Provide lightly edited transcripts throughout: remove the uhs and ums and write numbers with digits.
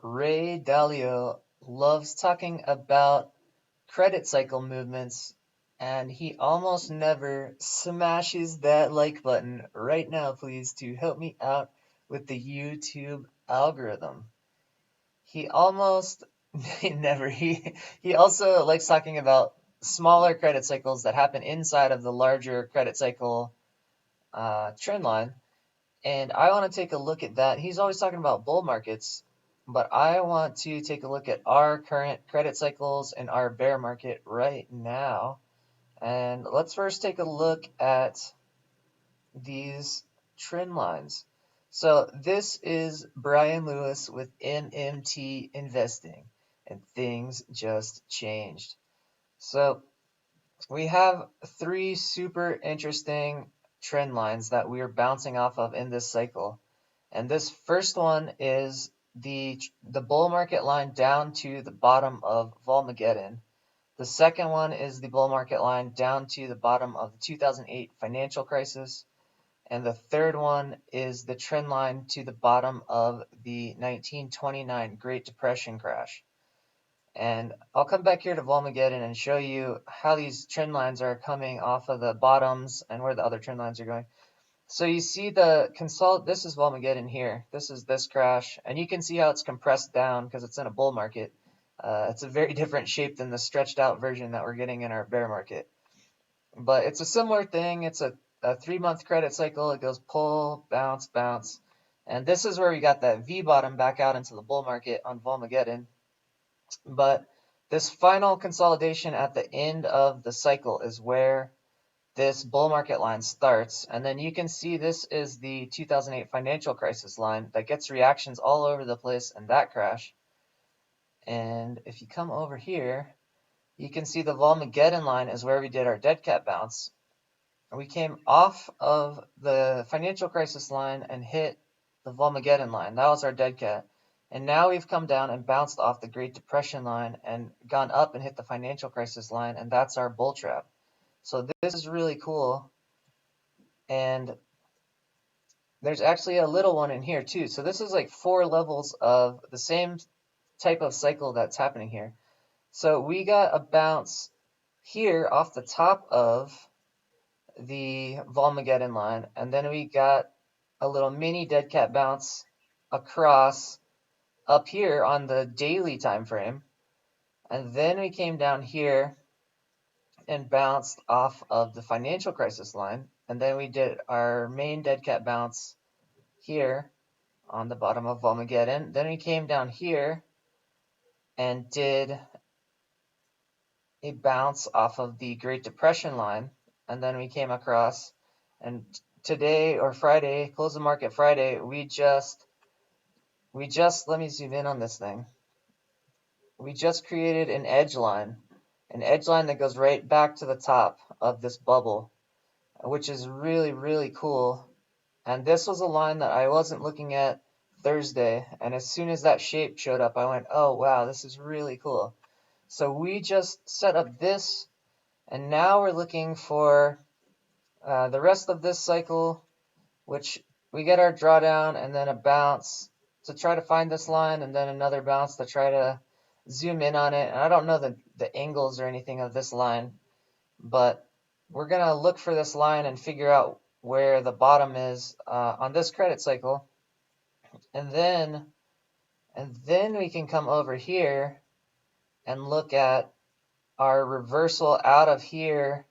Dalio loves talking about credit cycle movements, and he almost never smashes that like button right now, please, to help me out with the YouTube algorithm. He almost never he also likes talking about smaller credit cycles that happen inside of the larger credit cycle trend line. And I want to take a look at that. He's always talking about bull markets, but I want to take a look at our current credit cycles and our bear market right now. And let's first take a look at these trend lines. So this is Brian Lewis with MMT Investing, and things just changed. So we have three super interesting trend lines that we are bouncing off of in this cycle. And this first one is the bull market line down to the bottom of Volmageddon. The second one is the bull market line down to the bottom of the 2008 financial crisis. And the third one is the trend line to the bottom of the 1929 Great Depression crash. And I'll come back here to Volmageddon and show you how these trend lines are coming off of the bottoms and where the other trend lines are going. So you see this is Volmageddon here. This is this crash, and you can see how it's compressed down because it's in a bull market. It's a very different shape than the stretched out version that we're getting in our bear market. But it's a similar thing. It's a 3-month credit cycle. It goes pull, bounce, bounce. And this is where we got that V bottom back out into the bull market on Volmageddon. But this final consolidation at the end of the cycle is where this bull market line starts. And then you can see this is the 2008 financial crisis line that gets reactions all over the place in that crash. And if you come over here, you can see the Volmageddon line is where we did our dead cat bounce. We came off of the financial crisis line and hit the Volmageddon line. That was our dead cat. And now we've come down and bounced off the Great Depression line and gone up and hit the financial crisis line, and that's our bull trap. So this is really cool. And there's actually a little one in here too. So this is like 4 levels of the same type of cycle that's happening here. So we got a bounce here off the top of the Volmageddon line, and then we got a little mini dead cat bounce across up here on the daily time frame, and then we came down here and bounced off of the financial crisis line, and then we did our main dead cat bounce here on the bottom of Volmageddon. Then we came down here and did a bounce off of the Great Depression line, and then we came across, and today or Friday, close the market Friday, we just let me zoom in on this thing. We just created an edge line that goes right back to the top of this bubble, which is really, really cool. And this was a line that I wasn't looking at Thursday, and as soon as that shape showed up, I went, oh wow, this is really cool. So we just set up this, and now we're looking for the rest of this cycle, which we get our drawdown and then a bounce to try to find this line, and then another bounce to try to zoom in on it. And I don't know the angles or anything of this line, but we're going to look for this line and figure out where the bottom is on this credit cycle. And then we can come over here and look at our reversal out of here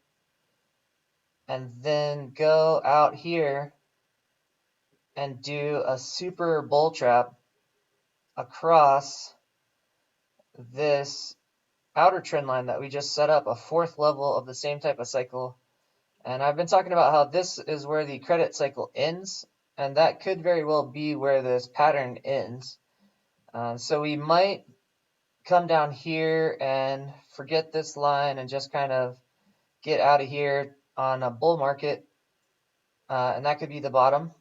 and then go out here and do a super bull trap across this outer trend line that we just set up, a 4th level of the same type of cycle. And I've been talking about how this is where the credit cycle ends, and that could very well be where this pattern ends. So we might come down here and forget this line and just kind of get out of here on a bull market, and that could be the bottom.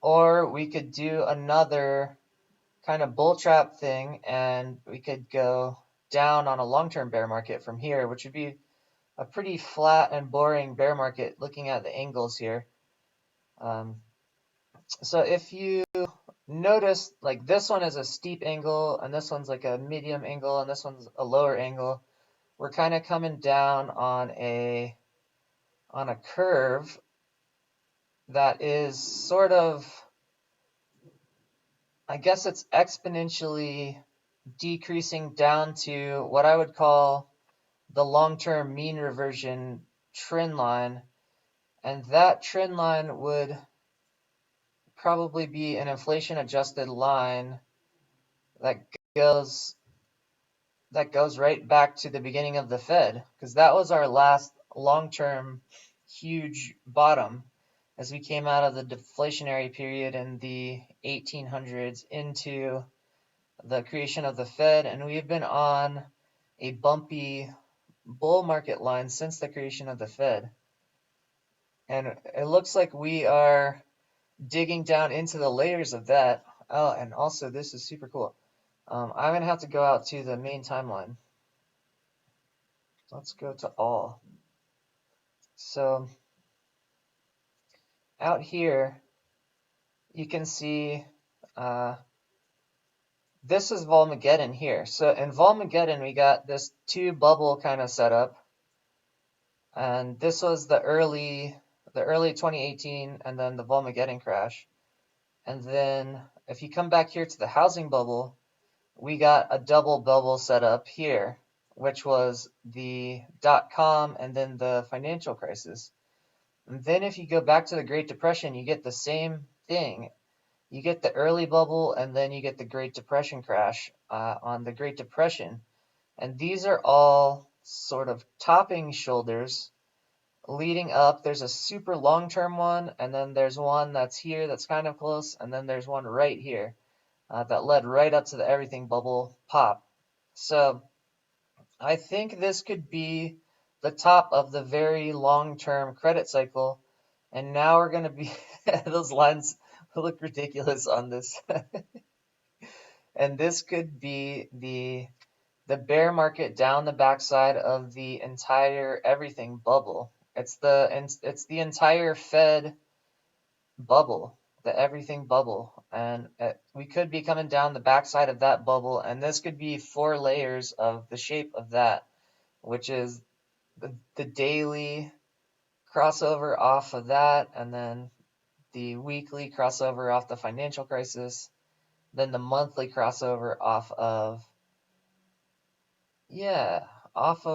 Or we could do another kind of bull trap thing, and we could go down on a long-term bear market from here, which would be a pretty flat and boring bear market looking at the angles here. So if you notice like this one is a steep angle, and this one's like a medium angle, and this one's a lower angle. We're kind of coming down on a curve that is sort of, I guess it's exponentially decreasing down to what I would call the long-term mean reversion trend line, and that trend line would probably be an inflation adjusted line that goes right back to the beginning of the Fed, because that was our last long-term huge bottom as we came out of the deflationary period in the 1800s into the creation of the Fed, and we've been on a bumpy bull market line since the creation of the Fed. And it looks like we are digging down into the layers of that. Oh, and also this is super cool. I'm going to have to go out to the main timeline. Let's go to all. So out here, you can see this is Volmageddon here. So in Volmageddon, we got this two bubble kind of setup. And this was the early 2018 and then the Volmageddon crash. And then if you come back here to the housing bubble, we got a double bubble set up here, which was the .com and then the financial crisis. And then if you go back to the Great Depression, you get the same thing. You get the early bubble and then you get the Great Depression crash on the Great Depression. And these are all sort of topping shoulders leading up. There's a super long-term one, and then there's one that's here that's kind of close, and then there's one right here that led right up to the everything bubble pop. So I think this could be the top of the very long-term credit cycle, and now we're going to be those lines look ridiculous on this. And this could be the bear market down the backside of the entire everything bubble. It's the entire Fed bubble, the everything bubble, and we could be coming down the backside of that bubble, and this could be 4 layers of the shape of that, which is the daily crossover off of that, and then the weekly crossover off the financial crisis, then the monthly crossover off of off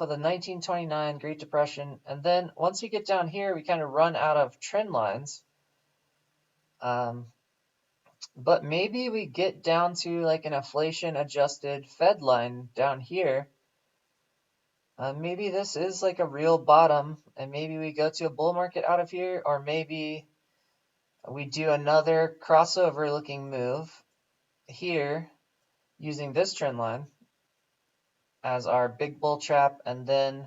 of the 1929 Great Depression. And then once we get down here, we kind of run out of trend lines. But maybe we get down to like an inflation adjusted Fed line down here. Maybe this is like a real bottom, and maybe we go to a bull market out of here, or maybe we do another crossover looking move here using this trend line as our big bull trap, and then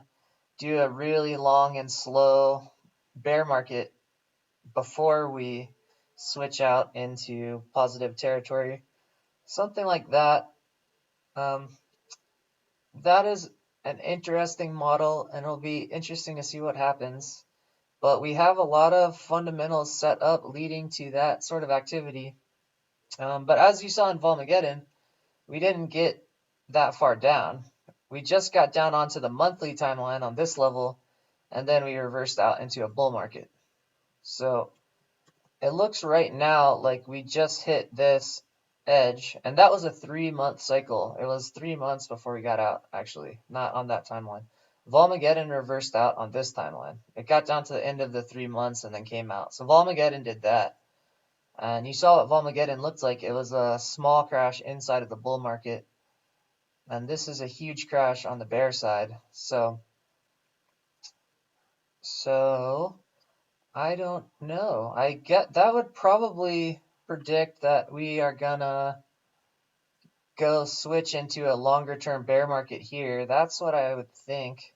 do a really long and slow bear market before we switch out into positive territory. Something like that. That is an interesting model, and it'll be interesting to see what happens. But we have a lot of fundamentals set up leading to that sort of activity. But as you saw in Volmageddon, we didn't get that far down. We just got down onto the monthly timeline on this level, and then we reversed out into a bull market. So it looks right now like we just hit this edge, and that was a 3-month cycle. It was 3 months before we got out, actually, not on that timeline. Volmageddon reversed out on this timeline. It got down to the end of the 3 months and then came out. So Volmageddon did that. And you saw what Volmageddon looked like. It was a small crash inside of the bull market. And this is a huge crash on the bear side. So I don't know. I get that would probably predict that we are gonna go switch into a longer term bear market here. That's what I would think.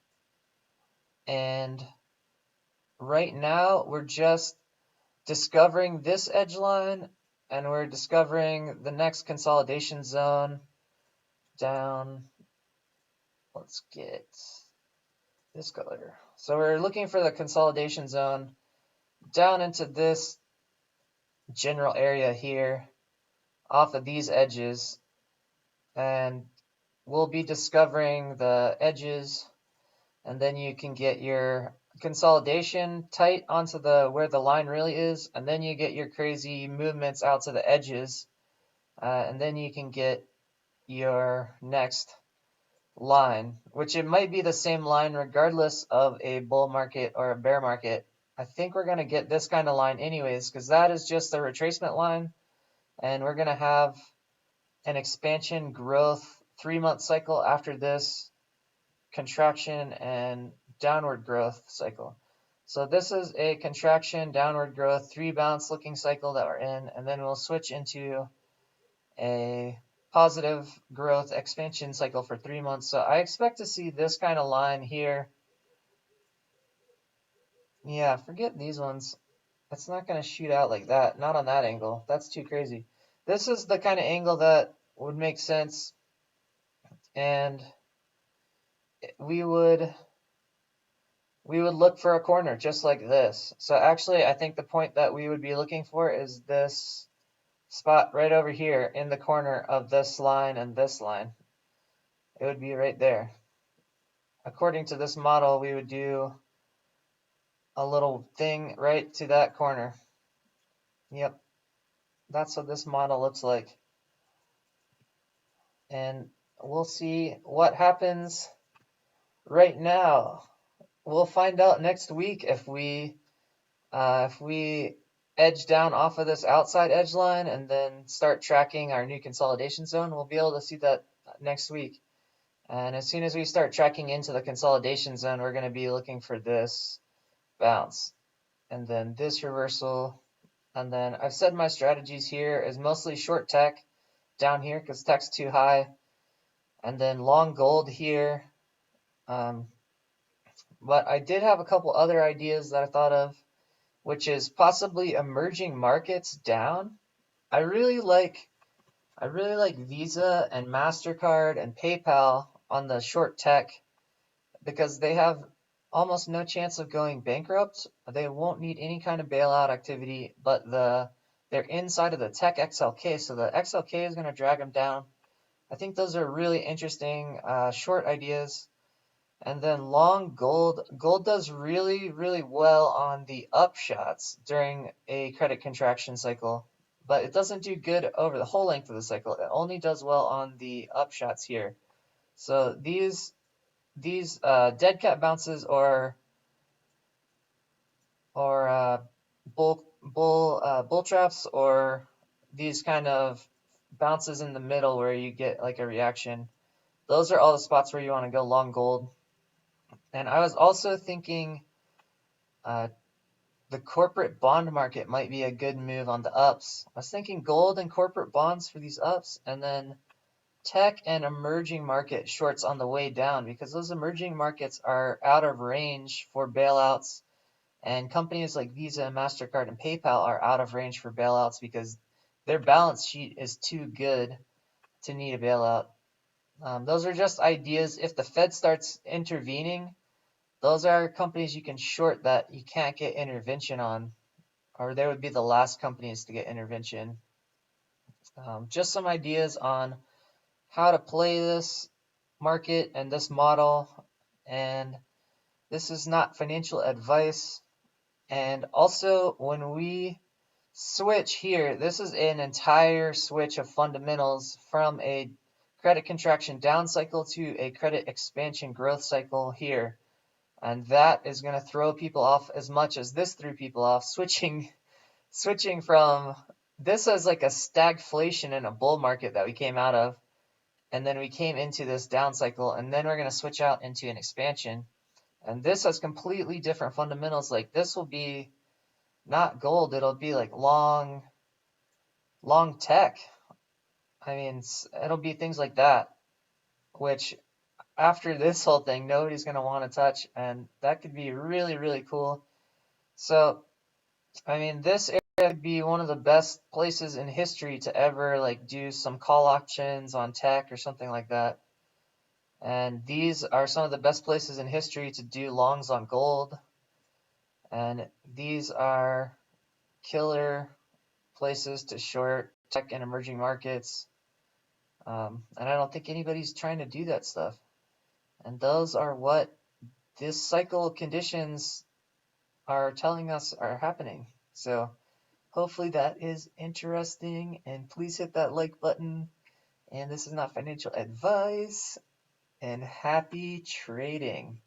And right now we're just discovering this edge line, and we're discovering the next consolidation zone down. Let's get this color. So we're looking for the consolidation zone down into this general area here off of these edges, and we'll be discovering the edges, and then you can get your consolidation tight onto the where the line really is, and then you get your crazy movements out to the edges, and then you can get your next line, which it might be the same line regardless of a bull market or a bear market. I think we're going to get this kind of line anyways, because that is just a retracement line, and we're going to have an expansion growth 3-month cycle after this contraction and downward growth cycle. So this is a contraction, downward growth, 3 bounce looking cycle that we're in, and then we'll switch into a positive growth expansion cycle for 3 months. So I expect to see this kind of line here. Yeah, forget these ones. It's not going to shoot out like that. Not on that angle. That's too crazy. This is the kind of angle that would make sense, and we would look for a corner just like this. So actually, I think the point that we would be looking for is this spot right over here in the corner of this line and this line. It would be right there. According to this model, we would do a little thing right to that corner. Yep, that's what this model looks like. And we'll see what happens right now. We'll find out next week if we edge down off of this outside edge line and then start tracking our new consolidation zone. We'll be able to see that next week. And as soon as we start tracking into the consolidation zone, we're going to be looking for this bounce and then this reversal. And then I've said my strategies here is mostly short tech down here because tech's too high, and then long gold here. But I did have a couple other ideas that I thought of, which is possibly emerging markets down. I really like Visa and MasterCard and PayPal on the short tech because they have almost no chance of going bankrupt. They won't need any kind of bailout activity, but they're inside of the tech XLK, so the XLK is going to drag them down. I think those are really interesting short ideas. And then long gold. Gold does really, really well on the upshots during a credit contraction cycle, but it doesn't do good over the whole length of the cycle. It only does well on the upshots here. So these dead cat bounces or bull traps, or these kind of bounces in the middle where you get like a reaction, those are all the spots where you want to go long gold. And I was also thinking the corporate bond market might be a good move on the ups. I was thinking gold and corporate bonds for these ups, and then tech and emerging market shorts on the way down, because those emerging markets are out of range for bailouts, and companies like Visa and MasterCard and PayPal are out of range for bailouts because their balance sheet is too good to need a bailout. Those are just ideas. If the Fed starts intervening, those are companies you can short that you can't get intervention on, or they would be the last companies to get intervention. Just some ideas on how to play this market and this model, and this is not financial advice. And also, when we switch here, this is an entire switch of fundamentals from a credit contraction down cycle to a credit expansion growth cycle here. And that is going to throw people off as much as this threw people off, switching from this as like a stagflation in a bull market that we came out of, and then we came into this down cycle, and then we're going to switch out into an expansion. And this has completely different fundamentals. Like this will be not gold, it'll be like long tech. I mean, it'll be things like that, which after this whole thing, nobody's going to want to touch, and that could be really, really cool. So, I mean, this area could be one of the best places in history to ever like do some call options on tech or something like that. And these are some of the best places in history to do longs on gold. And these are killer places to short tech and emerging markets. And I don't think anybody's trying to do that stuff. And those are what this cycle conditions are telling us are happening. So hopefully that is interesting, and please hit that like button. And this is not financial advice, and happy trading.